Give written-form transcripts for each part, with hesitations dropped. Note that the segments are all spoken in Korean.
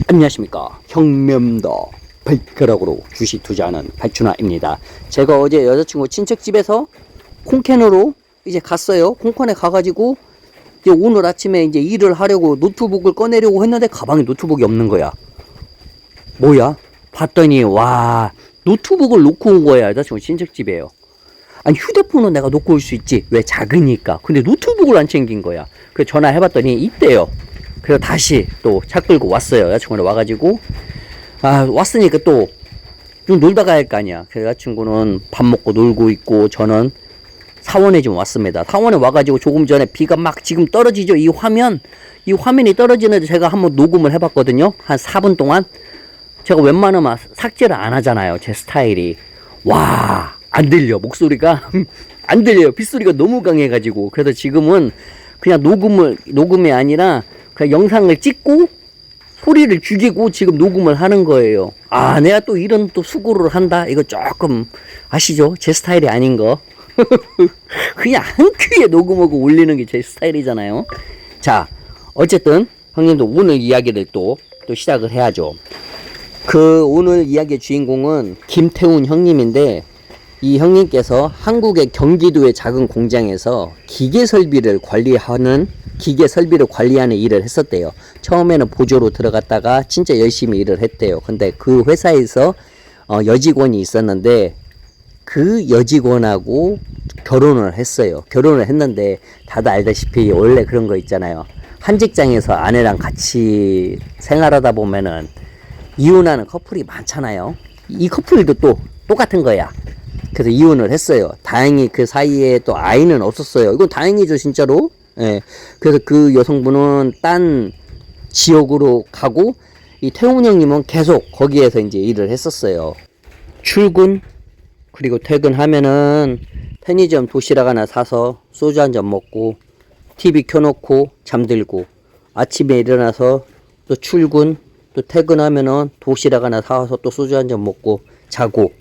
안녕하십니까. 형면더 발가락으로 주식 투자하는 발춘화입니다. 제가 어제 여자친구 친척집에서 콩캔으로 이제 갔어요. 콩캔에 가가지고 이제 오늘 아침에 이제 일을 하려고 노트북을 꺼내려고 했는데 가방에 노트북이 없는 거야. 뭐야? 봤더니 와, 노트북을 놓고 온 거야. 여자친구 친척집에요. 아니, 휴대폰은 내가 놓고 올 수 있지. 왜? 작으니까. 근데 노트북을 안 챙긴 거야. 그래서 전화해봤더니 있대요. 그래서 다시 또 차 끌고 왔어요. 여자친구는 와가지고, 왔으니까 또 좀 놀다 가야 할 거 아니야. 그래서 여자친구는 밥 먹고 놀고 있고, 저는 사원에 좀 왔습니다. 사원에 와가지고 조금 전에 비가 막 지금 떨어지죠. 이 화면이 떨어지는데 제가 한번 녹음을 해봤거든요. 한 4분 동안. 제가 웬만하면 삭제를 안 하잖아요. 제 스타일이. 와, 안 들려. 목소리가 안 들려요. 빗소리가 너무 강해가지고. 그래서 지금은 그냥 녹음이 아니라 그냥 영상을 찍고 소리를 죽이고 지금 녹음을 하는 거예요. 내가 또 이런 또 수고를 한다? 이거 조금 아시죠? 제 스타일이 아닌 거. 그냥 한 큐에 녹음하고 올리는 게 제 스타일이잖아요. 자, 어쨌든 형님도 오늘 이야기를 또 시작을 해야죠. 그 오늘 이야기의 주인공은 김태훈 형님인데, 이 형님께서 한국의 경기도의 작은 공장에서 기계 설비를 관리하는 일을 했었대요. 처음에는 보조로 들어갔다가 진짜 열심히 일을 했대요. 근데 그 회사에서 여직원이 있었는데 그 여직원하고 결혼을 했어요. 결혼을 했는데 다들 알다시피 원래 그런 거 있잖아요. 한 직장에서 아내랑 같이 생활하다 보면은 이혼하는 커플이 많잖아요. 이 커플도 또 똑같은 거야. 그래서 이혼을 했어요. 다행히 그 사이에 또 아이는 없었어요. 이건 다행이죠, 진짜로. 예. 그래서 그 여성분은 딴 지역으로 가고, 이 태훈 형님은 계속 거기에서 이제 일을 했었어요. 출근, 그리고 퇴근하면은 편의점 도시락 하나 사서 소주 한 잔 먹고, TV 켜놓고 잠들고, 아침에 일어나서 또 출근, 또 퇴근하면은 도시락 하나 사와서 또 소주 한 잔 먹고 자고.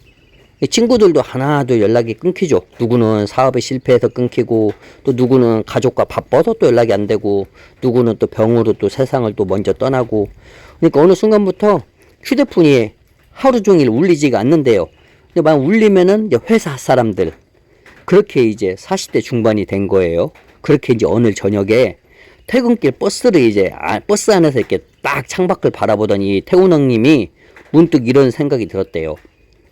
친구들도 하나도 연락이 끊기죠. 누구는 사업에 실패해서 끊기고, 또 누구는 가족과 바빠서 또 연락이 안 되고, 누구는 또 병으로 또 세상을 또 먼저 떠나고. 그러니까 어느 순간부터 휴대폰이 하루 종일 울리지가 않는데요. 근데 막 울리면은 이제 회사 사람들, 그렇게 이제 40대 중반이 된 거예요. 그렇게 이제 어느 저녁에 퇴근길 버스를 이제 버스 안에서 이렇게 딱 창밖을 바라보더니 태훈 형님이 문득 이런 생각이 들었대요.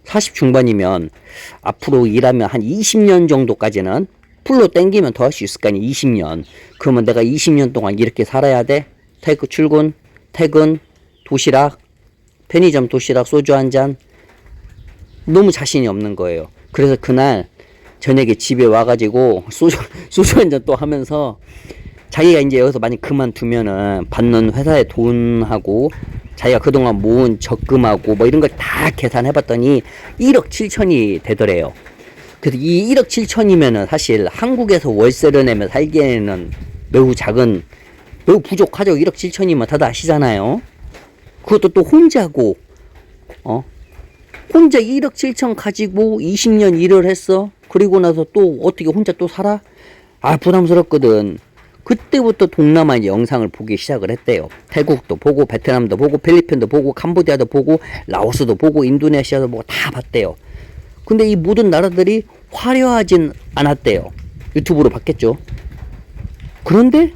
40 중반이면 앞으로 일하면 한 20년 정도까지는 풀로 땡기면 더 할 수 있을 거 아니야. 20년. 그러면 내가 20년 동안 이렇게 살아야 돼? 출근, 퇴근, 도시락, 편의점 도시락, 소주 한 잔. 너무 자신이 없는 거예요. 그래서 그날 저녁에 집에 와가지고 소주 한 잔 또 하면서, 자기가 이제 여기서 많이 그만두면은 받는 회사의 돈하고 자기가 그동안 모은 적금하고 뭐 이런 걸 다 계산해봤더니 1억 7천이 되더래요. 그래서 이 1억 7천이면은 사실 한국에서 월세를 내면 살기에는 매우 부족하죠. 1억 7천이면 다들 아시잖아요. 그것도 또 혼자고, 혼자 1억 7천 가지고 20년 일을 했어. 그리고 나서 또 어떻게 혼자 또 살아? 부담스럽거든. 그때부터 동남아 이제 영상을 보기 시작을 했대요. 태국도 보고, 베트남도 보고, 필리핀도 보고, 캄보디아도 보고, 라오스도 보고, 인도네시아도 보고 다 봤대요. 근데 이 모든 나라들이 화려하진 않았대요. 유튜브로 봤겠죠. 그런데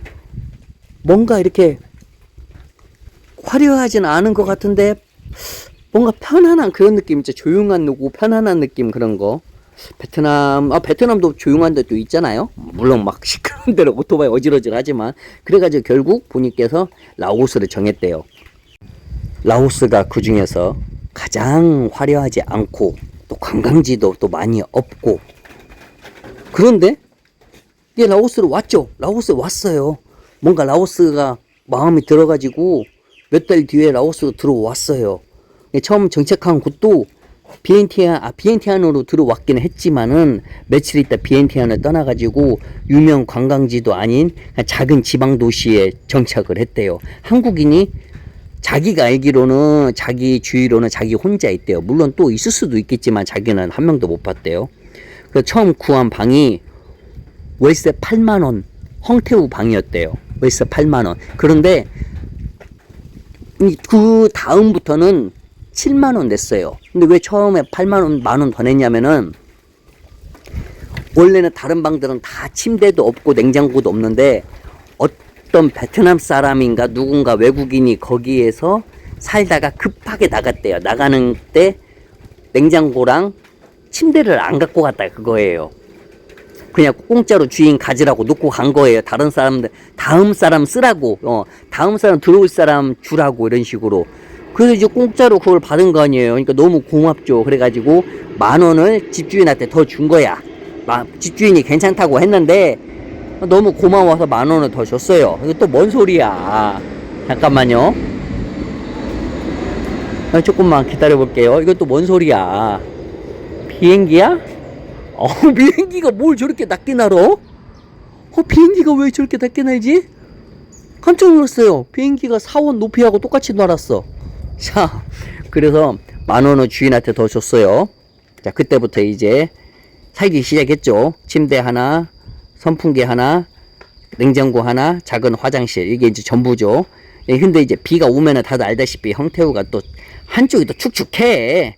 뭔가 이렇게 화려하진 않은 것 같은데 뭔가 편안한 그런 느낌 있죠. 조용한 누구 편안한 느낌, 그런 거. 베트남도 조용한 데도 있잖아요. 물론 막 시끄러운 데로 오토바이 어질어질 하지만. 그래가지고 결국 본인께서 라오스를 정했대요. 라오스가 그 중에서 가장 화려하지 않고, 또 관광지도 또 많이 없고. 그런데 이게 라오스로 왔죠. 라오스에 왔어요. 뭔가 라오스가 마음이 들어가지고 몇 달 뒤에 라오스로 들어왔어요. 처음 정착한 곳도 비엔티안으로 들어왔기는 했지만은 며칠 있다 비엔티안을 떠나가지고 유명 관광지도 아닌 작은 지방 도시에 정착을 했대요. 한국인이 자기가 알기로는, 자기 주위로는 자기 혼자 있대요. 물론 또 있을 수도 있겠지만 자기는 한 명도 못 봤대요. 그래서 처음 구한 방이 월세 8만원, 홍태우 방이었대요. 월세 8만원. 그런데 그 다음부터는 7만원 냈어요. 근데 왜 처음에 8만원, 만원 더 냈냐면은, 원래는 다른 방들은 다 침대도 없고 냉장고도 없는데, 어떤 베트남 사람인가 누군가 외국인이 거기에서 살다가 급하게 나갔대요. 나가는 때 냉장고랑 침대를 안 갖고 갔다 그거예요. 그냥 공짜로 주인 가지라고 놓고 간 거예요. 다른 사람들, 다음 사람 쓰라고, 다음 사람 들어올 사람 주라고, 이런 식으로. 그래서 이제 공짜로 그걸 받은 거 아니에요. 그러니까 너무 고맙죠. 그래가지고 10,000원을 집주인한테 더 준 거야. 집주인이 괜찮다고 했는데 너무 고마워서 10,000원을 더 줬어요. 이거 또 뭔 소리야. 잠깐만요. 조금만 기다려 볼게요. 이것도 뭔 소리야. 비행기야? 비행기가 뭘 저렇게 낮게 날어? 비행기가 왜 저렇게 낮게 날지? 깜짝 놀랐어요. 비행기가 사원 높이하고 똑같이 날았어. 자, 그래서 10,000원을 주인한테 더 줬어요. 자, 그때부터 이제 살기 시작했죠. 침대 하나, 선풍기 하나, 냉장고 하나, 작은 화장실. 이게 이제 전부죠. 근데 이제 비가 오면은 다들 알다시피 형태우가 또 한쪽이 또 축축해.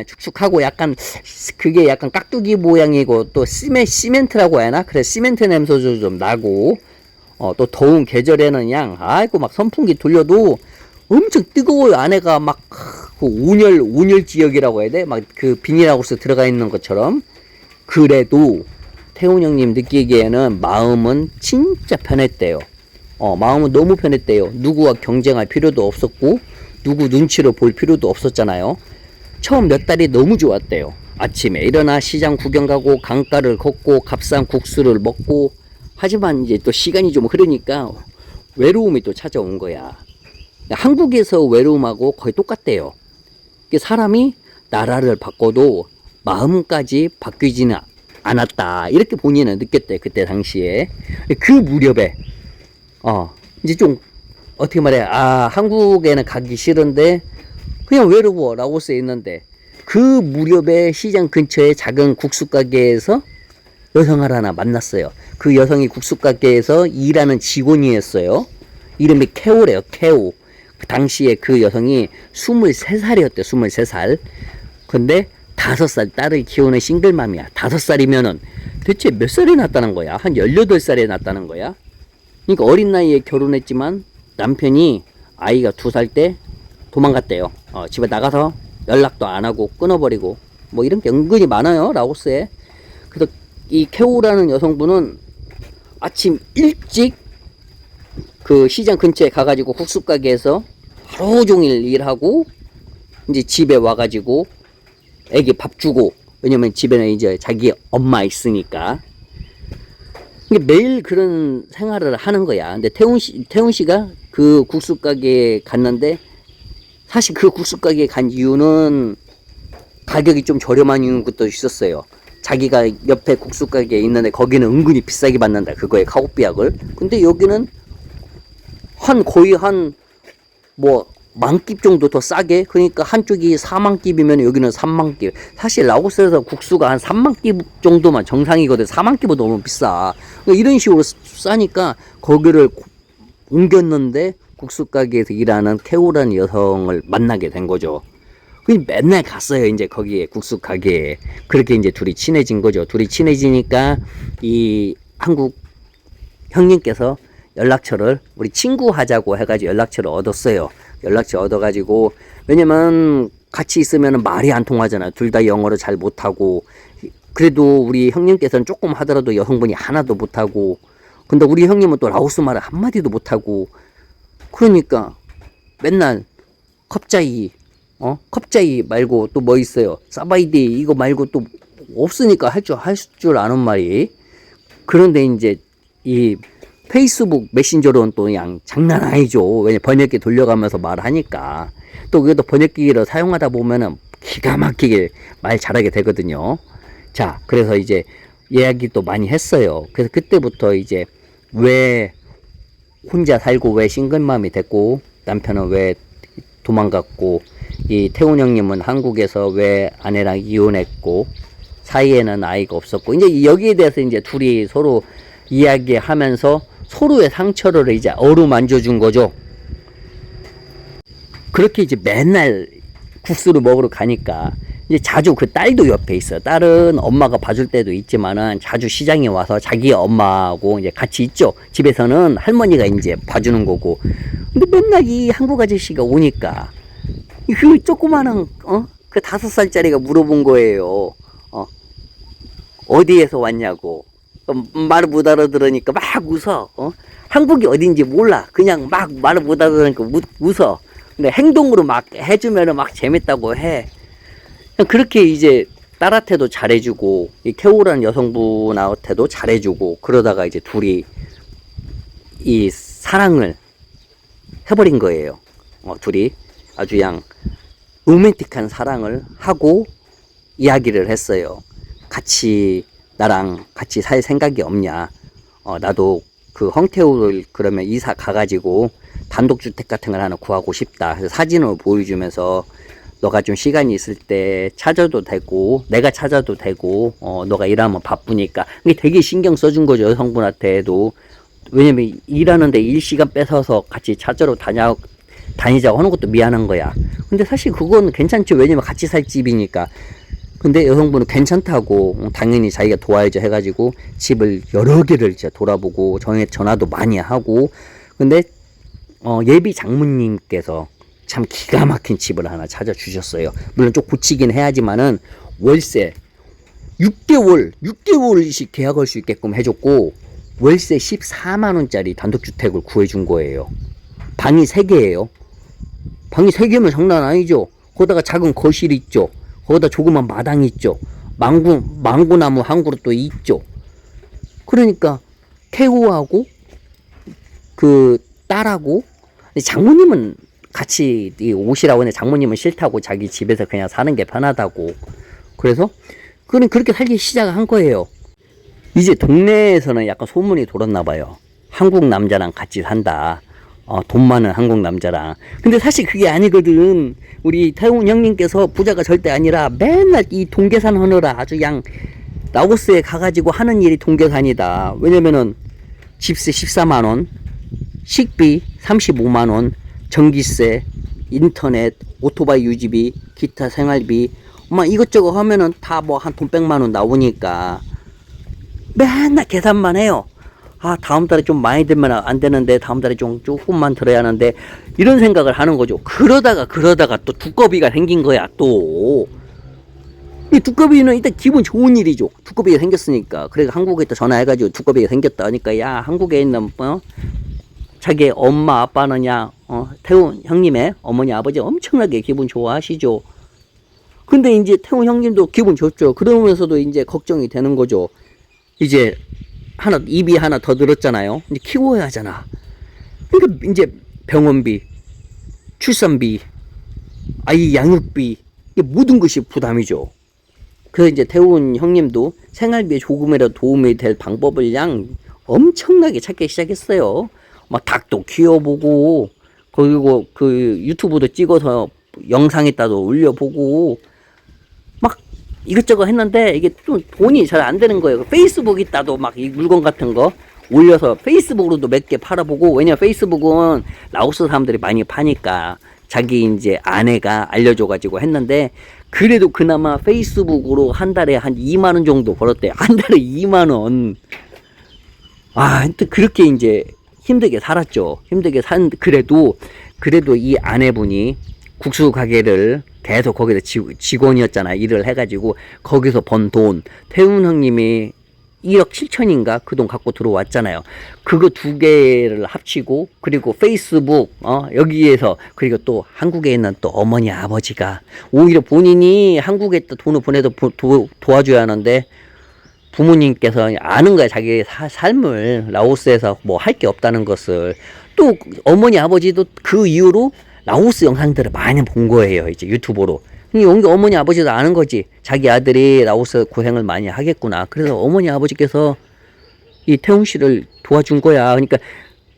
축축하고 약간 그게 약간 깍두기 모양이고 또 시멘트라고 해야 하나? 그래, 시멘트 냄새도 좀 나고, 또 더운 계절에는 그냥 아이고 막 선풍기 돌려도 엄청 뜨거워요. 안에가 막 그 온열 지역이라고 해야 돼? 막 그 비닐하우스 들어가 있는 것처럼. 그래도 태훈 형님 느끼기에는 마음은 진짜 편했대요. 마음은 너무 편했대요. 누구와 경쟁할 필요도 없었고 누구 눈치를 볼 필요도 없었잖아요. 처음 몇 달이 너무 좋았대요. 아침에 일어나 시장 구경 가고 강가를 걷고 값싼 국수를 먹고. 하지만 이제 또 시간이 좀 흐르니까 외로움이 또 찾아온 거야. 한국에서 외로움하고 거의 똑같대요. 사람이 나라를 바꿔도 마음까지 바뀌지는 않았다, 이렇게 본인은 느꼈대. 그때 당시에. 그 무렵에 이제 좀 어떻게 말해, 한국에는 가기 싫은데 그냥 외로워. 라오스에 있는데 그 무렵에 시장 근처에 작은 국수 가게에서 여성을 하나 만났어요. 그 여성이 국수 가게에서 일하는 직원이었어요. 이름이 케오래요. 케오. 그 당시에 그 여성이 23살이었대. 23살. 근데 5살 딸을 키우는 싱글맘이야. 5살이면은 대체 몇 살에 났다는 거야? 한 18살에 났다는 거야. 그러니까 어린 나이에 결혼했지만 남편이 아이가 2살 때 도망갔대요. 집에 나가서 연락도 안 하고 끊어버리고, 뭐 이런 게 은근히 많아요, 라오스에. 그래서 이 케오라는 여성분은 아침 일찍 그 시장 근처에 가가지고 국수 가게에서 하루 종일 일하고 이제 집에 와가지고 애기 밥 주고, 왜냐면 집에는 이제 자기 엄마 있으니까. 매일 그런 생활을 하는 거야. 근데 태훈 씨가 그 국수 가게에 갔는데, 사실 그 국수 가게에 간 이유는 가격이 좀 저렴한 이유인 것도 있었어요. 자기가 옆에 국수 가게에 있는데 거기는 은근히 비싸게 받는다, 그거에 카고비약을. 근데 여기는 거의 한 뭐 만깁 정도 더 싸게. 그러니까 한쪽이 4만깁이면 여기는 3만깁. 사실 라오스에서 국수가 한 3만깁 정도만 정상이거든. 4만깁은 너무 비싸. 그러니까 이런 식으로 싸니까 거기를 옮겼는데 국수 가게에서 일하는 케오라는 여성을 만나게 된 거죠. 맨날 갔어요. 이제 거기에 국수 가게에. 그렇게 이제 둘이 친해진 거죠. 둘이 친해지니까 이 한국 형님께서 연락처를 우리 친구 하자고 해가지고 연락처를 얻었어요. 연락처 얻어가지고, 왜냐면 같이 있으면 말이 안 통하잖아요. 둘 다 영어를 잘 못하고. 그래도 우리 형님께서는 조금 하더라도 여성분이 하나도 못하고, 근데 우리 형님은 또 라오스 말을 한마디도 못하고. 그러니까 맨날 컵자이 말고 또 뭐 있어요, 사바이디 이거 말고 또 없으니까 할 줄 아는 말이. 그런데 이제 이 페이스북 메신저로는 또 그냥 장난 아니죠. 왜냐, 번역기 돌려가면서 말하니까. 또 그래도 번역기를 사용하다 보면은 기가 막히게 말 잘하게 되거든요. 자, 그래서 이제 이야기 또 많이 했어요. 그래서 그때부터 이제 왜 혼자 살고 왜 싱글맘이 됐고, 남편은 왜 도망갔고, 이 태훈 형님은 한국에서 왜 아내랑 이혼했고, 사이에는 아이가 없었고, 이제 여기에 대해서 이제 둘이 서로 이야기하면서 서로의 상처를 이제 어루만져 준 거죠. 그렇게 이제 맨날 국수를 먹으러 가니까 이제 자주 그 딸도 옆에 있어. 딸은 엄마가 봐줄 때도 있지만은 자주 시장에 와서 자기 엄마하고 이제 같이 있죠. 집에서는 할머니가 이제 봐주는 거고. 근데 맨날 이 한국 아저씨가 오니까 그 조그마한 그 5살짜리가 물어본 거예요. 어디에서 왔냐고. 말을 못 알아들으니까 막 웃어. 한국이 어딘지 몰라. 그냥 막 말을 못 알아들으니까 웃어. 근데 행동으로 막 해주면은 막 재밌다고 해. 그렇게 이제 딸한테도 잘해주고, 이 태호라는 여성분한테도 잘해주고, 그러다가 이제 둘이 이 사랑을 해버린 거예요. 둘이 아주 양 로맨틱한 사랑을 하고 이야기를 했어요. 나랑 같이 살 생각이 없냐. 나도 그 황태호를 그러면 이사 가가지고 단독주택 같은 걸 하나 구하고 싶다. 그래서 사진을 보여주면서 너가 좀 시간이 있을 때 찾아도 되고, 내가 찾아도 되고, 너가 일하면 바쁘니까. 이게 되게 신경 써준 거죠, 여성분한테도. 왜냐면 일하는데 일시간 뺏어서 같이 찾으러 다니자고 하는 것도 미안한 거야. 근데 사실 그건 괜찮죠. 왜냐면 같이 살 집이니까. 근데 여성분은 괜찮다고, 당연히 자기가 도와야죠 해가지고 집을 여러 개를 이제 돌아보고 전화도 많이 하고. 근데 예비 장모님께서 참 기가 막힌 집을 하나 찾아주셨어요. 물론 좀 고치긴 해야지만은 월세 6개월씩 계약할 수 있게끔 해줬고, 월세 14만원짜리 단독주택을 구해준 거예요. 방이 3개예요. 방이 3개면 장난 아니죠. 거기다가 작은 거실이 있죠. 거기다 조그만 마당이 있죠. 망고나무 한 그루도 있죠. 그러니까 태호하고 그 딸하고, 장모님은 같이 오시라고 했는데 장모님은 싫다고, 자기 집에서 그냥 사는 게 편하다고. 그래서 그렇게 살기 시작한 거예요. 이제 동네에서는 약간 소문이 돌았나 봐요. 한국 남자랑 같이 산다. 돈 많은 한국 남자랑. 근데 사실 그게 아니거든. 우리 태훈 형님께서 부자가 절대 아니라 맨날 이 동계산 하느라 아주 라오스에 가가지고 하는 일이 동계산이다. 왜냐면은 집세 14만원, 식비 35만원, 전기세, 인터넷, 오토바이 유지비, 기타 생활비, 이것저것 하면은 다 뭐 한 돈 100만원 나오니까 맨날 계산만 해요. 다음 달에 좀 많이 들면 안 되는데, 다음 달에 조금만 들어야 하는데, 이런 생각을 하는 거죠. 그러다가 또 두꺼비가 생긴 거야, 또. 이 두꺼비는 일단 기분 좋은 일이죠. 두꺼비가 생겼으니까. 그래서 한국에 또 전화해가지고 두꺼비가 생겼다 하니까, 야, 한국에 있는, 자기 엄마, 아빠는 태훈 형님의 어머니, 아버지 엄청나게 기분 좋아하시죠. 근데 이제 태훈 형님도 기분 좋죠. 그러면서도 이제 걱정이 되는 거죠. 이제 입이 하나 더 늘었잖아요. 이제 키워야 하잖아. 그러니까 이제 병원비, 출산비, 아이 양육비, 모든 것이 부담이죠. 그래서 이제 태훈 형님도 생활비에 조금이라도 도움이 될 방법을 엄청나게 찾기 시작했어요. 닭도 키워보고, 그리고 그 유튜브도 찍어서 영상에다도 올려보고, 이것저것 했는데 이게 좀 돈이 잘 안 되는 거예요. 페이스북에다도 이 물건 같은 거 올려서 페이스북으로도 몇 개 팔아보고, 왜냐면 페이스북은 라오스 사람들이 많이 파니까 자기 이제 아내가 알려줘가지고 했는데, 그래도 그나마 페이스북으로 한 달에 한 2만원 정도 벌었대요. 한 달에 2만원. 하여튼 그렇게 이제 힘들게 살았죠. 그래도 이 아내분이 국수 가게를 계속 거기서 직원이었잖아. 일을 해가지고 거기서 번 돈, 태훈 형님이 1억 7천인가 그 돈 갖고 들어왔잖아요. 그거 2개를 합치고, 그리고 페이스북 여기에서, 그리고 또 한국에 있는 또 어머니 아버지가 오히려 본인이 한국에 또 돈을 보내도 도와줘야 하는데, 부모님께서 아는 거야. 자기 삶을 라오스에서 뭐 할 게 없다는 것을. 또 어머니 아버지도 그 이후로 라오스 영상들을 많이 본 거예요. 이제 유튜브로. 여기 어머니 아버지도 아는 거지. 자기 아들이 라오스 고생을 많이 하겠구나. 그래서 어머니 아버지께서 이 태훈 씨를 도와준 거야. 그러니까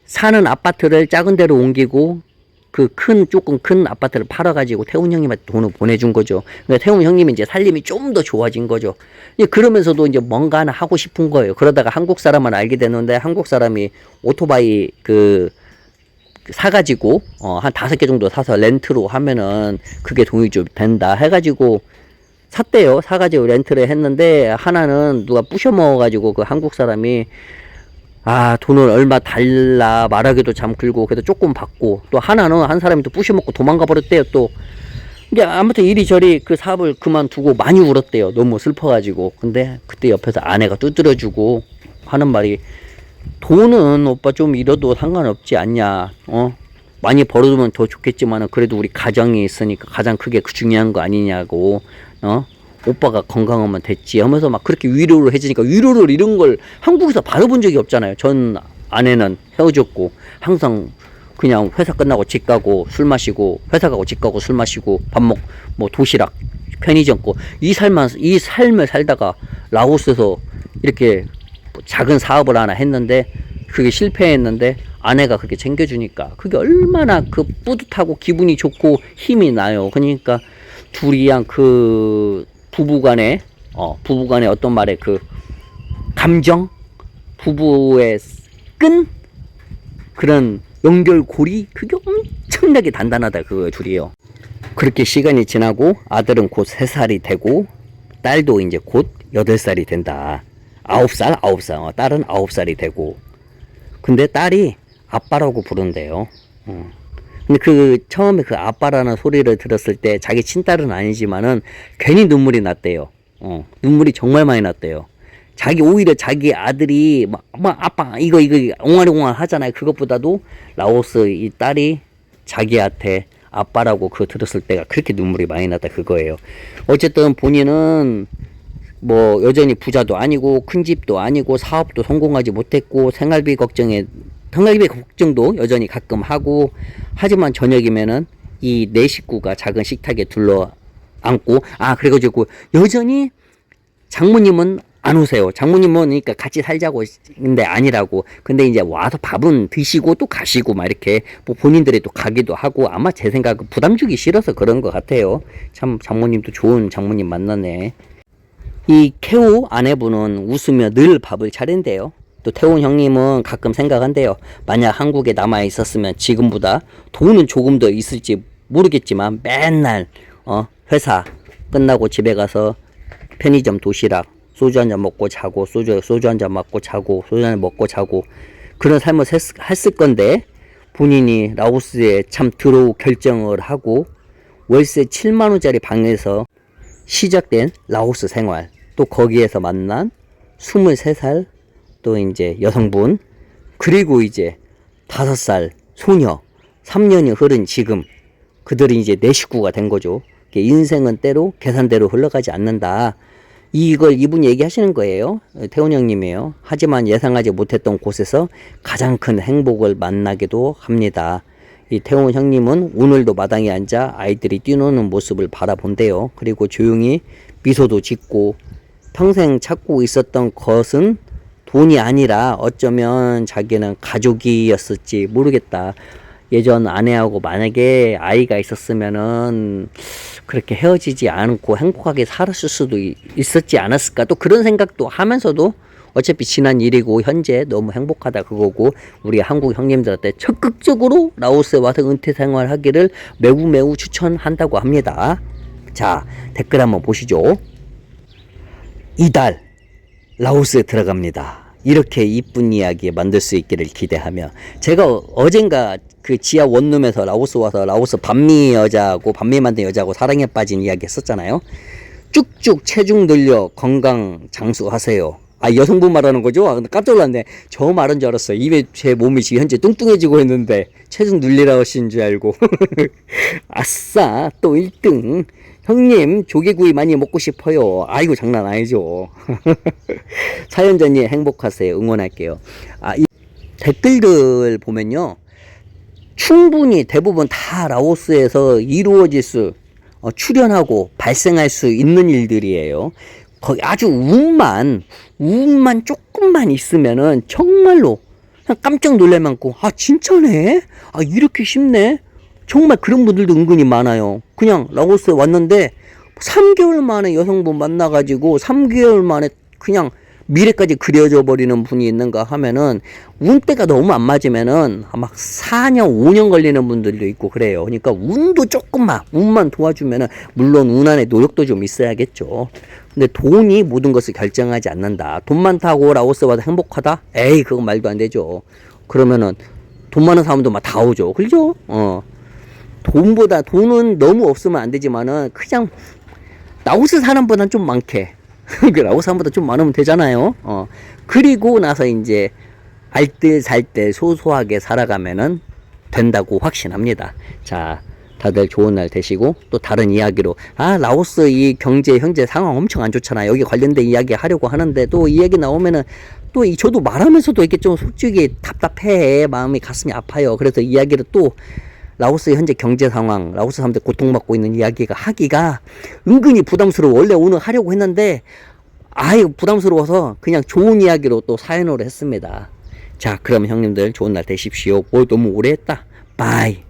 사는 아파트를 작은 데로 옮기고, 그 조금 큰 아파트를 팔아가지고 태훈 형님한테 돈을 보내준 거죠. 그러니까 태훈 형님이 이제 살림이 좀 더 좋아진 거죠. 그러면서도 이제 뭔가 하나 하고 싶은 거예요. 그러다가 한국 사람을 알게 됐는데, 한국 사람이 오토바이 사가지고 한 5개 정도 사서 렌트로 하면은 그게 돈이 좀 된다 해가지고 샀대요. 사가지고 렌트를 했는데 하나는 누가 부셔 먹어가지고 그 한국 사람이 돈을 얼마 달라 말하기도 참 글고 그래도 조금 받고, 또 하나는 한 사람이 또 부셔 먹고 도망가 버렸대요. 또 이제 아무튼 이리저리 그 사업을 그만두고 많이 울었대요. 너무 슬퍼가지고. 근데 그때 옆에서 아내가 두드려주고 하는 말이, 돈은 오빠 좀 잃어도 상관없지 않냐, 많이 벌어두면 더 좋겠지만은 그래도 우리 가정이 있으니까 가장 크게 중요한 거 아니냐고, 오빠가 건강하면 됐지 하면서 막 그렇게 위로를 해주니까, 위로를 이런 걸 한국에서 받아본 적이 없잖아요. 전 아내는 헤어졌고 항상 그냥 회사 끝나고 집 가고 술 마시고, 회사 가고 집 가고 술 마시고, 밥 먹 뭐 도시락 편의점 거, 이 삶을 살다가 라오스에서 이렇게 작은 사업을 하나 했는데 그게 실패했는데 아내가 그렇게 챙겨주니까 그게 얼마나 그 뿌듯하고 기분이 좋고 힘이 나요. 그러니까 둘이랑 그 부부간의 어떤 말에 그 감정, 부부의 끈, 그런 연결고리, 그게 엄청나게 단단하다 그거 둘이요. 그렇게 시간이 지나고 아들은 곧 3살이 되고 딸도 이제 곧 8살이 된다. 9살, 딸은 9살이 되고. 근데 딸이 아빠라고 부른대요. 근데 그 처음에 그 아빠라는 소리를 들었을 때 자기 친딸은 아니지만은 괜히 눈물이 났대요. 눈물이 정말 많이 났대요. 오히려 자기 아들이 막 아빠 이거 옹알옹알 하잖아요. 그것보다도 라오스 이 딸이 자기한테 아빠라고 그 들었을 때가 그렇게 눈물이 많이 났다 그거예요. 어쨌든 본인은 뭐 여전히 부자도 아니고 큰 집도 아니고 사업도 성공하지 못했고 생활비 걱정도 여전히 가끔 하고, 하지만 저녁이면은 이 네 식구가 작은 식탁에 둘러 앉고, 그래가지고 여전히 장모님은 안 오세요. 장모님은 그러니까 같이 살자고 근데 아니라고. 근데 이제 와서 밥은 드시고 또 가시고 막 이렇게 뭐 본인들이 또 가기도 하고, 아마 제 생각은 부담 주기 싫어서 그런 것 같아요. 참 장모님도 좋은 장모님 만나네. 이 케오 아내분은 웃으며 늘 밥을 차린대요. 또 태훈 형님은 가끔 생각한대요. 만약 한국에 남아 있었으면 지금보다 돈은 조금 더 있을지 모르겠지만 맨날 회사 끝나고 집에 가서 편의점 도시락 소주 한잔 먹고 자고, 소주 한잔 먹고 자고, 소주 한잔 먹고 자고, 그런 삶을 했을 건데, 본인이 라오스에 참 들어올 결정을 하고 월세 7만원짜리 방에서 시작된 라오스 생활, 또 거기에서 만난 23살 또 이제 여성분, 그리고 이제 5살 소녀, 3년이 흐른 지금 그들이 이제 내 식구가 된 거죠. 인생은 때로 계산대로 흘러가지 않는다. 이걸 이분이 얘기하시는 거예요. 태훈 형님이에요. 하지만 예상하지 못했던 곳에서 가장 큰 행복을 만나기도 합니다. 이 태훈 형님은 오늘도 마당에 앉아 아이들이 뛰노는 모습을 바라본대요. 그리고 조용히 미소도 짓고, 평생 찾고 있었던 것은 돈이 아니라 어쩌면 자기는 가족이었을지 모르겠다. 예전 아내하고 만약에 아이가 있었으면은 그렇게 헤어지지 않고 행복하게 살았을 수도 있었지 않았을까, 또 그런 생각도 하면서도 어차피 지난 일이고 현재 너무 행복하다 그거고, 우리 한국 형님들한테 적극적으로 라오스에 와서 은퇴 생활 하기를 매우 추천한다고 합니다. 자, 댓글 한번 보시죠. 이달 라오스에 들어갑니다. 이렇게 이쁜 이야기 만들 수 있기를 기대하며, 제가 어젠가 그 지하 원룸에서 라오스 와서 라오스 반미 만든 여자하고 사랑에 빠진 이야기 했었잖아요. 쭉쭉 체중 늘려 건강 장수하세요. 여성분 말하는 거죠? 깜짝 놀랐네. 저 말한 줄 알았어요. 입에 제 몸이 지금 현재 뚱뚱해지고 있는데 체중 늘리라 하신 줄 알고. 아싸, 또 1등. 형님, 조개구이 많이 먹고 싶어요. 아이고, 장난 아니죠. 사연자님 행복하세요. 응원할게요. 이 댓글들 보면요, 충분히 대부분 다 라오스에서 이루어질 출현하고 발생할 수 있는 일들이에요. 거기 아주 운만 조금만 있으면은 정말로 깜짝 놀랄 만큼, 진짜네? 이렇게 쉽네? 정말 그런 분들도 은근히 많아요. 그냥 라오스에 왔는데 3개월 만에 여성분 만나가지고 3개월 만에 그냥 미래까지 그려져 버리는 분이 있는가 하면은 운때가 너무 안 맞으면은 막 4년, 5년 걸리는 분들도 있고 그래요. 그러니까 운도 조금만, 운만 도와주면은 물론 운 안에 노력도 좀 있어야겠죠. 근데 돈이 모든 것을 결정하지 않는다. 돈 많다고 라오스보다 행복하다? 에이, 그건 말도 안 되죠. 그러면은 돈 많은 사람도 막 다 오죠. 그죠? 돈은 너무 없으면 안 되지만은 그냥 라오스 사람보단 좀 많게. 그 라오스 사람보다 좀 많으면 되잖아요. 그리고 나서 이제 알뜰 살뜰 소소하게 살아가면은 된다고 확신합니다. 자, 다들 좋은 날 되시고 또 다른 이야기로 라오스 이 경제 현재 상황 엄청 안 좋잖아. 여기 관련된 이야기 하려고 하는데 또 이야기 나오면은 또 저도 말하면서도 이렇게 좀 솔직히 답답해. 마음이 가슴이 아파요. 그래서 이야기를 또 라오스의 현재 경제 상황, 라오스 사람들 고통받고 있는 이야기가 하기가 은근히 부담스러워. 원래 오늘 하려고 했는데 부담스러워서 그냥 좋은 이야기로 또 사연으로 했습니다. 자, 그럼 형님들 좋은 날 되십시오. 너무 오래 했다. 바이.